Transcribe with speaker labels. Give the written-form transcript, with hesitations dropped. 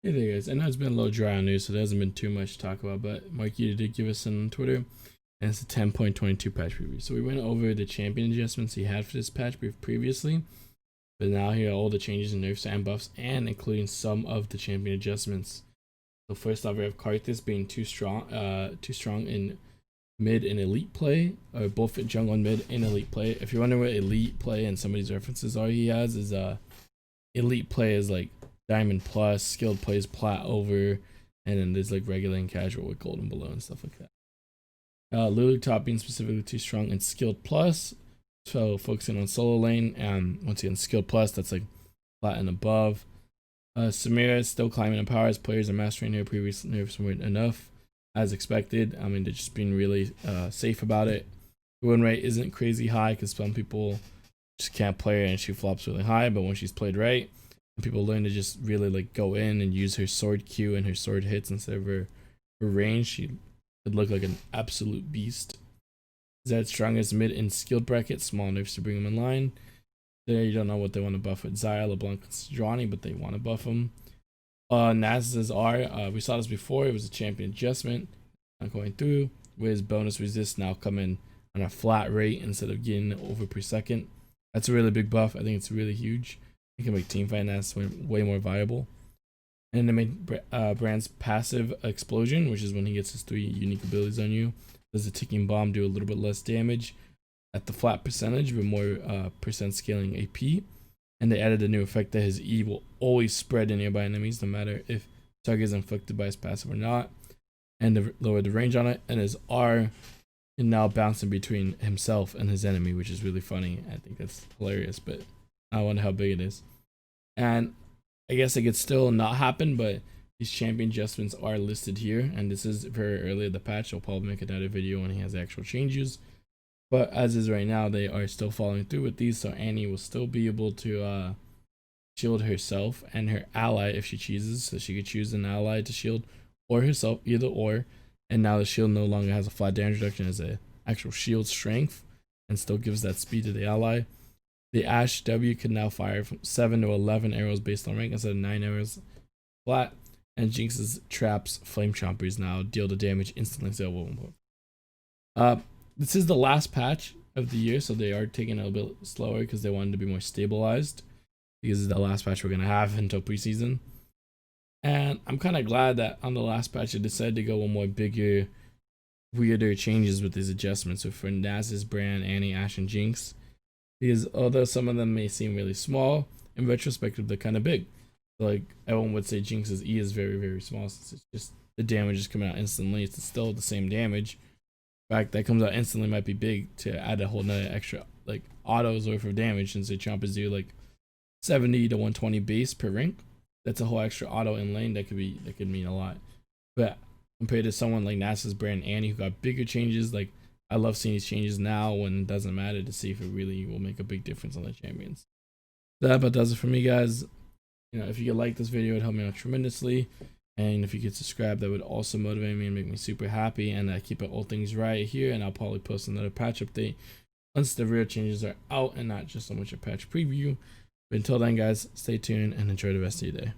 Speaker 1: Hey there guys, I know it's been a little dry on news, so there hasn't been too much to talk about, but Marky did give us on Twitter, and it's a 10.22 patch preview. So we went over the champion adjustments he had for this patch previously, but now here are all the changes in nerfs and buffs, and including some of the champion adjustments. So first off, we have Karthus being too strong in mid and elite play, or both at jungle and mid and elite play. If you're wondering what elite play and some of these references are, he has is elite play is like diamond plus, skilled play is plat over, and then there's like regular and casual with gold and below and stuff like that. Lulu top being specifically too strong and skilled plus, so focusing on solo lane, and once again skilled plus, that's like plat and above. Samira is still climbing in power as players are mastering her previous nerfs weren't enough, as expected. I mean, they're just being really safe about it. The win rate isn't crazy high because some people just can't play her and she flops really high, but when she's played right, and people learn to just really like go in and use her sword Q and her sword hits instead of her range, she would look like an absolute beast. Zed's strongest mid and skilled bracket, small nerfs to bring him in line. There you don't know what they want to buff with Xayah, LeBlanc, and Sejuani, but they want to buff him. Naz's R, we saw this before, it was a champion adjustment, not going through, with his bonus resist now coming on a flat rate instead of getting over per second. That's a really big buff. I think it's really huge. It can make teamfight Naz way more viable. And they made Brand's passive explosion, which is when he gets his 3 unique abilities on you. Does a ticking bomb do a little bit less damage at the flat percentage, but more percent scaling AP. And they added a new effect that his E will always spread to nearby enemies, no matter if target is inflicted by his passive or not. And they lowered the range on it. And his R can now bounce in between himself and his enemy, which is really funny. I think that's hilarious, but I wonder how big it is. And I guess it could still not happen, but these champion adjustments are listed here, and this is very early in the patch. I'll probably make another video when he has actual changes. But as is right now, they are still following through with these, so Annie will still be able to shield herself and her ally if she chooses. So she could choose an ally to shield or herself, either or. And now the shield no longer has a flat damage reduction, as a actual shield strength, and still gives that speed to the ally. The Ashe W can now fire from 7 to 11 arrows based on rank instead of 9 arrows flat. And Jinx's traps, Flame Chompers, now deal the damage instantly. This is the last patch of the year, so they are taking it a little bit slower because they wanted to be more stabilized, because it's the last patch we're going to have until preseason. And I'm kind of glad that on the last patch they decided to go one more bigger, weirder changes with these adjustments. So for Naz's, Brand, Annie, Ashe, and Jinx, because although some of them may seem really small, in retrospective they're kind of big. So like everyone would say Jinx's E is very, very small, since it's just the damage is coming out instantly. It's still the same damage. In fact, that comes out instantly might be big to add a whole nother extra like autos worth of damage, since the chompers do like 70 to 120 base per rank. That's a whole extra auto in lane that could mean a lot. But compared to someone like Nasa's Brand, Annie, who got bigger changes, like I love seeing these changes now when it doesn't matter, to see if it really will make a big difference on the champions. That about does it for me, guys. You know, if you could like this video, it'd help me out tremendously. And if you could subscribe, that would also motivate me and make me super happy. And I keep it all things right here, and I'll probably post another patch update once the real changes are out and not just so much a patch preview. But until then, guys, stay tuned and enjoy the rest of your day.